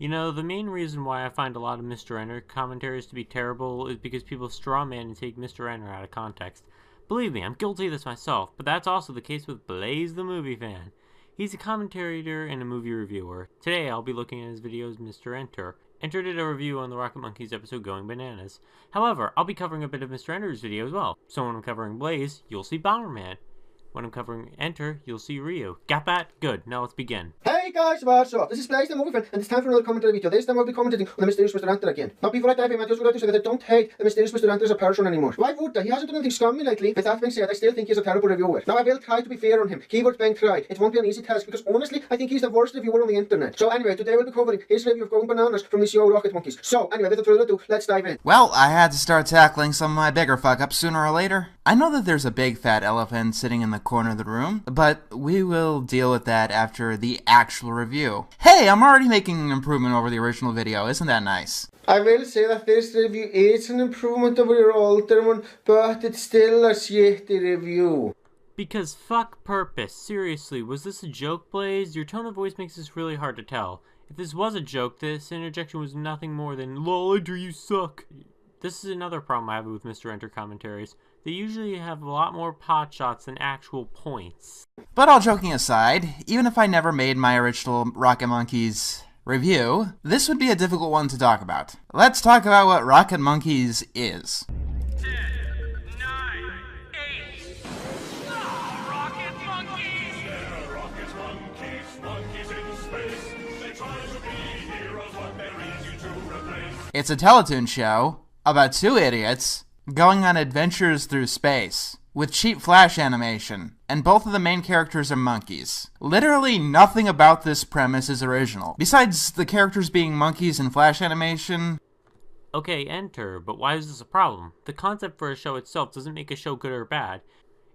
You know, the main reason why I find a lot of Mr. Enter commentaries to be terrible is because people strawman and take Mr. Enter out of context. Believe me, I'm guilty of this myself, but that's also the case with Blaze the Movie Fan. He's a commentator and a movie reviewer. Today I'll be looking at his videos Mr. Enter. Enter did a review on the Rocket Monkeys episode Going Bananas. However, I'll be covering a bit of Mr. Enter's video as well. So when I'm covering Blaze, you'll see Bomberman. When I'm covering Enter, you'll see Ryu. Got that? Good. Now let's begin. Hey guys, what's up? This is Blaze the Movie Fan, and it's time for another commentary video. This time I'll be commentating on the Mysterious Mr. Enter again. Now before I dive in, I just would like to say that I don't hate the Mysterious Mr. Enter as a person anymore. Why would I? He hasn't done anything scummy lately. With that being said, I still think he's a terrible reviewer. Now I will try to be fair on him. Keyword being tried. It won't be an easy task because honestly, I think he's the worst reviewer on the internet. So anyway, today we'll be covering his review of Going Bananas from the show Rocket Monkeys. So anyway, without further ado, let's dive in. Well, I had to start tackling some of my bigger fuck-ups sooner or later. I know that there's a big fat elephant sitting in the corner of the room, but we will deal with that after the actual review. Hey, I'm already making an improvement over the original video, isn't that nice? I will say that this review is an improvement over your older one, but it's still a shitty review. Because fuck purpose. Seriously, was this a joke, Blaze? Your tone of voice makes this really hard to tell. If this was a joke, this interjection was nothing more than LOL, Enter, you suck. This is another problem I have with Mr. Enter commentaries. They usually have a lot more pot shots than actual points. But all joking aside, even if I never made my original Rocket Monkeys review, this would be a difficult one to talk about. Let's talk about what Rocket Monkeys is. 10, 9, 8. Oh, Rocket Monkeys! They're Rocket Monkeys, monkeys in space. They try to be heroes, but they're easy to replace. It's a Teletoon show about two idiots going on adventures through space with cheap flash animation, and both of the main characters are monkeys. Literally nothing about this premise is original, besides the characters being monkeys in flash animation. Okay, Enter, but why is this a problem? The concept for a show itself doesn't make a show good or bad.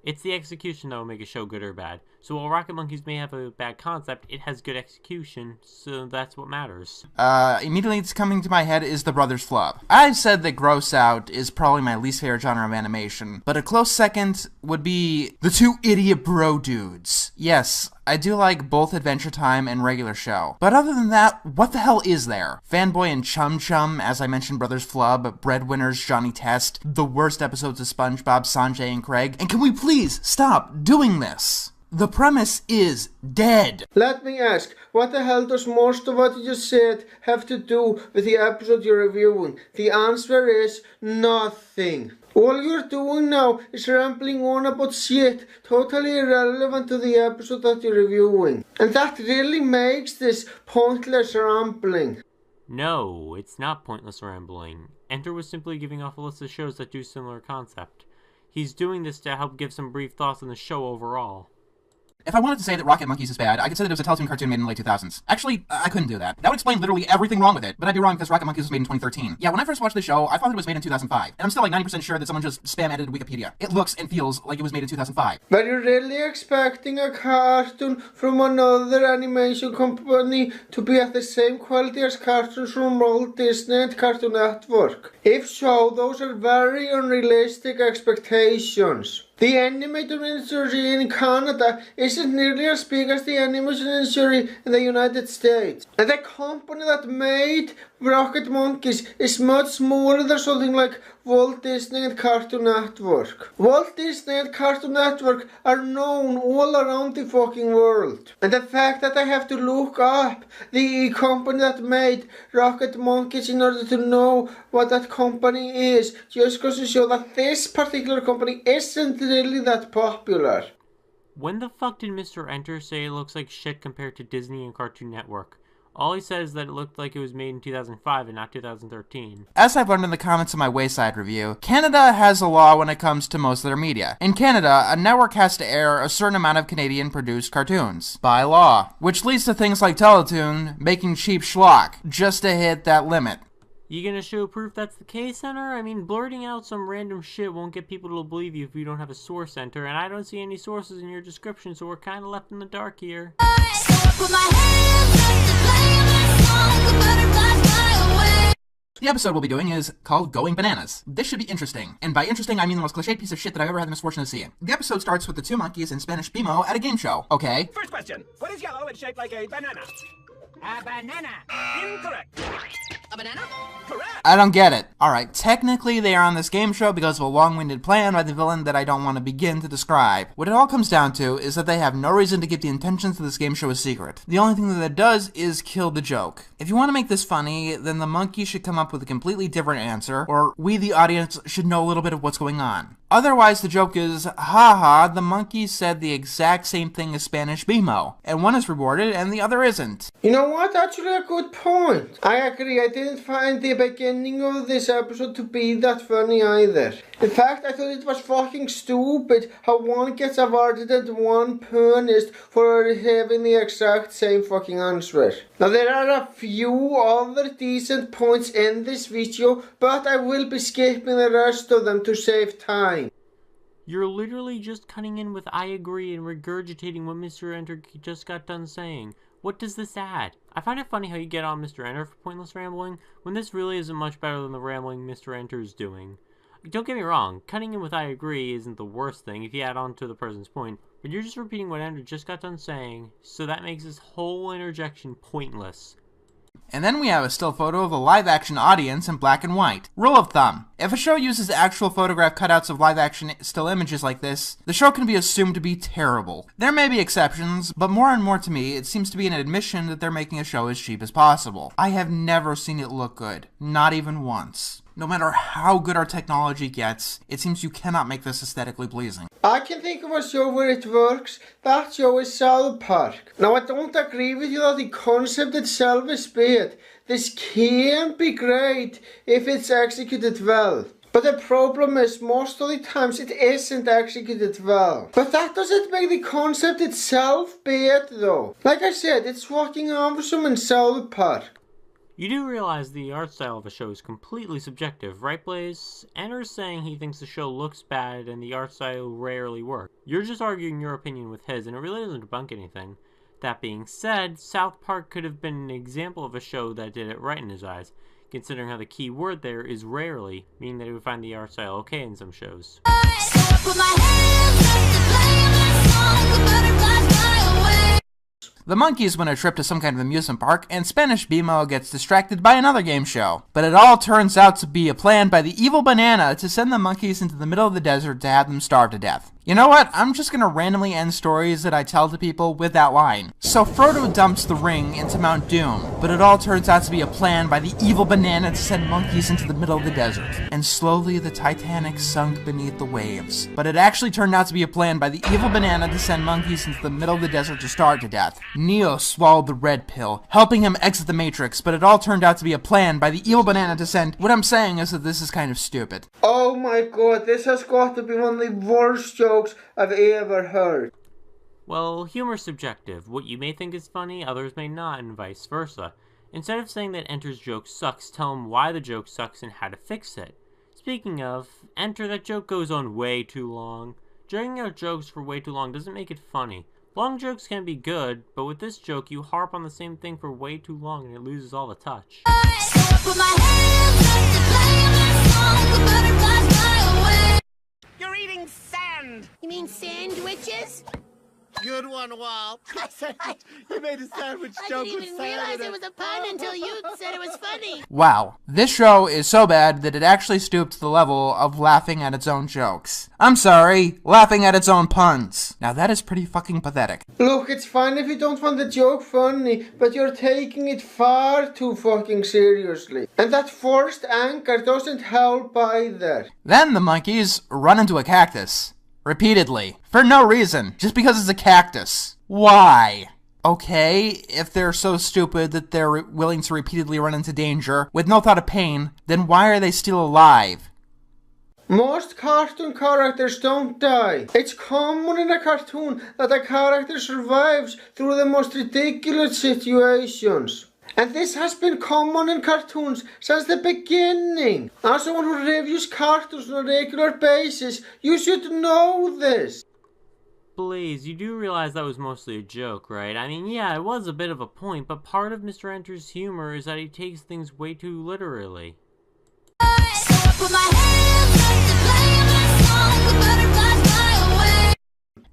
It's the execution that will make a show good or bad. So while Rocket Monkeys may have a bad concept, it has good execution, so that's what matters. Immediately it's coming to my head is the Brothers Flub. I've said that Gross Out is probably my least favorite genre of animation, but a close second would be the two idiot bro dudes. Yes, I do like both Adventure Time and regular show. But other than that, what the hell is there? Fanboy and Chum Chum, as I mentioned Brothers Flub, Breadwinners, Johnny Test, the worst episodes of SpongeBob, Sanjay and Craig, and can we please stop doing this? The premise is dead. Let me ask, what the hell does most of what you just said have to do with the episode you're reviewing? The answer is nothing. All you're doing now is rambling on about shit totally irrelevant to the episode that you're reviewing. And that really makes this pointless rambling. No, it's not pointless rambling. Enter was simply giving off a list of shows that do similar concept. He's doing this to help give some brief thoughts on the show overall. If I wanted to say that Rocket Monkeys is bad, I could say that it was a Teletoon cartoon made in the late 2000s. Actually, I couldn't do that. That would explain literally everything wrong with it, but I'd be wrong because Rocket Monkeys was made in 2013. Yeah, when I first watched the show, I thought it was made in 2005, and I'm still like 90% sure that someone just spam edited Wikipedia. It looks and feels like it was made in 2005. But you're really expecting a cartoon from another animation company to be at the same quality as cartoons from Walt Disney and Cartoon Network? If so, those are very unrealistic expectations. The animated industry in Canada isn't nearly as big as the animation industry in the United States. And the company that made Rocket Monkeys is much smaller than something like Walt Disney and Cartoon Network. Walt Disney and Cartoon Network are known all around the fucking world. And the fact that I have to look up the company that made Rocket Monkeys in order to know what that company is just goes to show that this particular company isn't really that popular. When the fuck did Mr. Enter say it looks like shit compared to Disney and Cartoon Network? All he said is that it looked like it was made in 2005 and not 2013. As I've learned in the comments of my Wayside review, Canada has a law when it comes to most of their media. In Canada, a network has to air a certain amount of Canadian-produced cartoons, by law, which leads to things like Teletoon making cheap schlock, just to hit that limit. You gonna show proof that's the case, Enter? I mean, blurting out some random shit won't get people to believe you if you don't have a source, Enter, and I don't see any sources in your description, so we're kinda left in the dark here. The episode we'll be doing is called Going Bananas. This should be interesting. And by interesting, I mean the most cliched piece of shit that I've ever had the misfortune to see. The episode starts with the two monkeys in Spanish BMO at a game show, okay? First question. What is yellow and shaped like a banana? A banana. Incorrect. A banana? Correct. I don't get it. Alright, technically they are on this game show because of a long-winded plan by the villain that I don't want to begin to describe. What it all comes down to is that they have no reason to keep the intentions of this game show a secret. The only thing that it does is kill the joke. If you want to make this funny, then the monkey should come up with a completely different answer, or we the audience should know a little bit of what's going on. Otherwise, the joke is, haha, the monkey said the exact same thing as Spanish BMO, and one is rewarded and the other isn't. You know what? Actually a good point. I agree, I didn't find the beginning of this episode to be that funny either. In fact, I thought it was fucking stupid how one gets awarded and one punished for having the exact same fucking answer. Now there are a few other decent points in this video, but I will be skipping the rest of them to save time. You're literally just cutting in with I agree and regurgitating what Mr. Enter just got done saying. What does this add? I find it funny how you get on Mr. Enter for pointless rambling, when this really isn't much better than the rambling Mr. Enter's doing. Don't get me wrong, cutting in with I agree isn't the worst thing if you add on to the person's point, but you're just repeating what Enter just got done saying, so that makes this whole interjection pointless. And then we have a still photo of a live-action audience in black and white. Rule of thumb: if a show uses actual photograph cutouts of live-action still images like this, the show can be assumed to be terrible. There may be exceptions, but more and more to me, it seems to be an admission that they're making a show as cheap as possible. I have never seen it look good. Not even once. No matter how good our technology gets, it seems you cannot make this aesthetically pleasing. I can think of a show where it works. That show is South Park. Now I don't agree with you that the concept itself is bad. This can be great if it's executed well. But the problem is, most of the times it isn't executed well. But that doesn't make the concept itself bad though. Like I said, it's fucking awesome in South Park. You do realize the art style of a show is completely subjective, right Blaze? Enter's saying he thinks the show looks bad and the art style rarely works. You're just arguing your opinion with his, and it really doesn't debunk anything. That being said, South Park could have been an example of a show that did it right in his eyes, considering how the key word there is rarely, meaning that he would find the art style okay in some shows. The monkeys win a trip to some kind of amusement park, and Spanish BMO gets distracted by another game show. But it all turns out to be a plan by the evil banana to send the monkeys into the middle of the desert to have them starve to death. You know what? I'm just gonna randomly end stories that I tell to people with that line. So Frodo dumps the ring into Mount Doom, but it all turns out to be a plan by the evil banana to send monkeys into the middle of the desert. And slowly the Titanic sunk beneath the waves. But it actually turned out to be a plan by the evil banana to send monkeys into the middle of the desert to starve to death. Neo swallowed the red pill, helping him exit the Matrix, but it all turned out to be a plan by the evil banana to send— What I'm saying is that this is kind of stupid. Oh my god, this has got to be one of the worst jokes I've ever heard. Well, humor's subjective. What you may think is funny, others may not, and vice versa. Instead of saying that Enter's joke sucks, tell him why the joke sucks and how to fix it. Speaking of, Enter, that joke goes on way too long. Dragging out jokes for way too long doesn't make it funny. Long jokes can be good, but with this joke, you harp on the same thing for way too long and it loses all the touch. You're eating sand. You mean sandwiches? Good one, Walt. You made a sandwich I joke didn't with even sand realize in it was a pun until you said it was funny. Wow, this show is so bad that it actually stooped to the level of laughing at its own jokes. I'm sorry, laughing at its own puns. Now that is pretty fucking pathetic. Look, it's fine if you don't find the joke funny, but you're taking it far too fucking seriously. And that forced anger doesn't help either. Then the monkeys run into a cactus. Repeatedly. For no reason. Just because it's a cactus. Why? Okay, if they're so stupid that they're willing to repeatedly run into danger with no thought of pain, then why are they still alive? Most cartoon characters don't die. It's common in a cartoon that a character survives through the most ridiculous situations. And this has been common in cartoons since the beginning. As someone who reviews cartoons on a regular basis, you should know this. Blaze, you do realize that was mostly a joke, right? I mean, yeah, it was a bit of a point, but part of Mr. Enter's humor is that he takes things way too literally.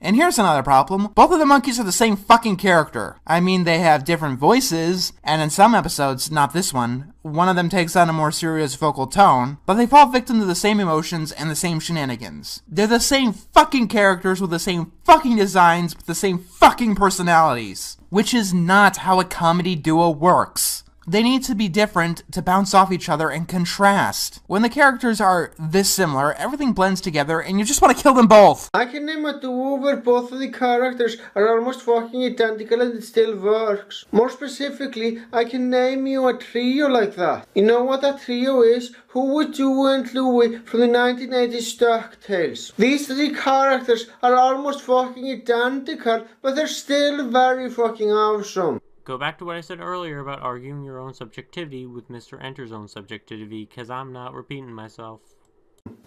And here's another problem. Both of the monkeys are the same fucking character. I mean, they have different voices, and in some episodes, not this one of them takes on a more serious vocal tone, but they fall victim to the same emotions and the same shenanigans. They're the same fucking characters with the same fucking designs with the same fucking personalities. Which is not how a comedy duo works. They need to be different to bounce off each other and contrast. When the characters are this similar, everything blends together and you just want to kill them both. I can name a duo where both of the characters are almost fucking identical and it still works. More specifically, I can name you a trio like that. You know what a trio is? Who would you and Louie from the 1980s DuckTales? These three characters are almost fucking identical, but they're still very fucking awesome. Go back to what I said earlier about arguing your own subjectivity with Mr. Enter's own subjectivity, because I'm not repeating myself.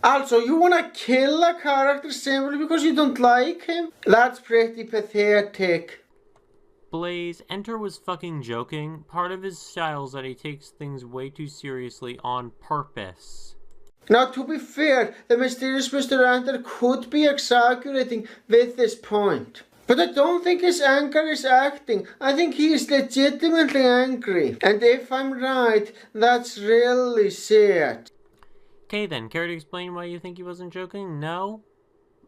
Also, you wanna kill a character simply because you don't like him? That's pretty pathetic. Blaze, Enter was fucking joking. Part of his style is that he takes things way too seriously on purpose. Now, to be fair, the mysterious Mr. Enter could be exaggerating with this point. But I don't think his anger is acting. I think he is legitimately angry. And if I'm right, that's really sad. Okay then, care to explain why you think he wasn't joking? No?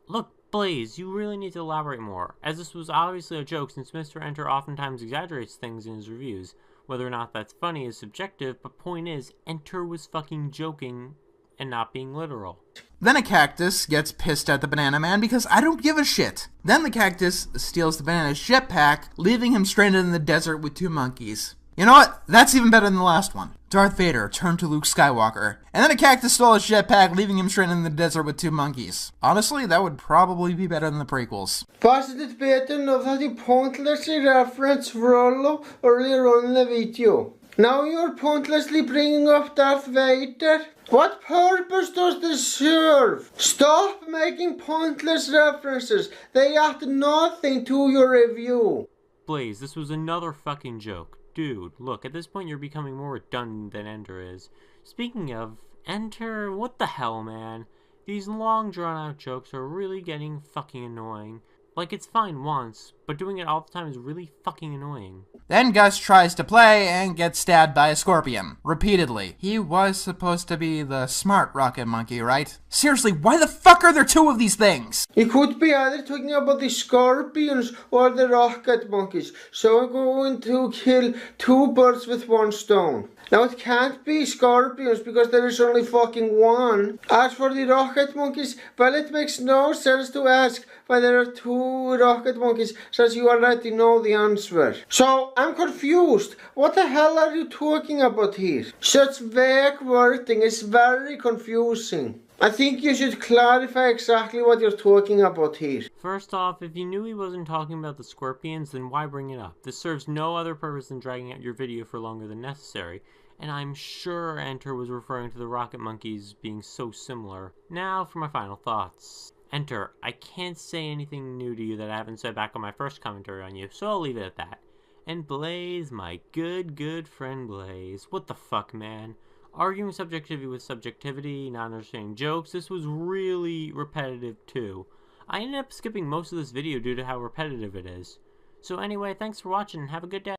Look, Blaze, you really need to elaborate more, as this was obviously a joke since Mr. Enter oftentimes exaggerates things in his reviews. Whether or not that's funny is subjective, but point is, Enter was fucking joking and not being literal. Then a cactus gets pissed at the banana man because I don't give a shit. Then the cactus steals the banana's jetpack, leaving him stranded in the desert with two monkeys. You know what? That's even better than the last one. Darth Vader turned to Luke Skywalker, and then a cactus stole his jetpack, leaving him stranded in the desert with two monkeys. Honestly, that would probably be better than the prequels. Wasn't it better enough that you pointlessly referenced Frollo earlier on in the video? Now you're pointlessly bringing up Darth Vader? What purpose does this serve? Stop making pointless references. They add nothing to your review. Blaze, this was another fucking joke. Dude, look, at this point you're becoming more redundant than Enter is. Speaking of, Enter, what the hell, man? These long drawn-out jokes are really getting fucking annoying. Like, it's fine once, but doing it all the time is really fucking annoying. Then Gus tries to play and gets stabbed by a scorpion. Repeatedly. He was supposed to be the smart rocket monkey, right? Seriously, why the fuck are there two of these things? You could be either talking about the scorpions or the rocket monkeys, so I'm going to kill two birds with one stone. Now it can't be scorpions because there is only fucking one. As for the rocket monkeys, well, it makes no sense to ask why there are two rocket monkeys since you already know the answer. So I'm confused. What the hell are you talking about here? Such vague wording is very confusing. I think you should clarify exactly what you're talking about here. First off, if you knew he wasn't talking about the scorpions, then why bring it up? This serves no other purpose than dragging out your video for longer than necessary. And I'm sure Enter was referring to the rocket monkeys being so similar. Now for my final thoughts. Enter, I can't say anything new to you that I haven't said back on my first commentary on you, so I'll leave it at that. And Blaze, my good friend Blaze, what the fuck, man? Arguing subjectivity with subjectivity, not understanding jokes, this was really repetitive too. I ended up skipping most of this video due to how repetitive it is. So anyway, thanks for watching and have a good day.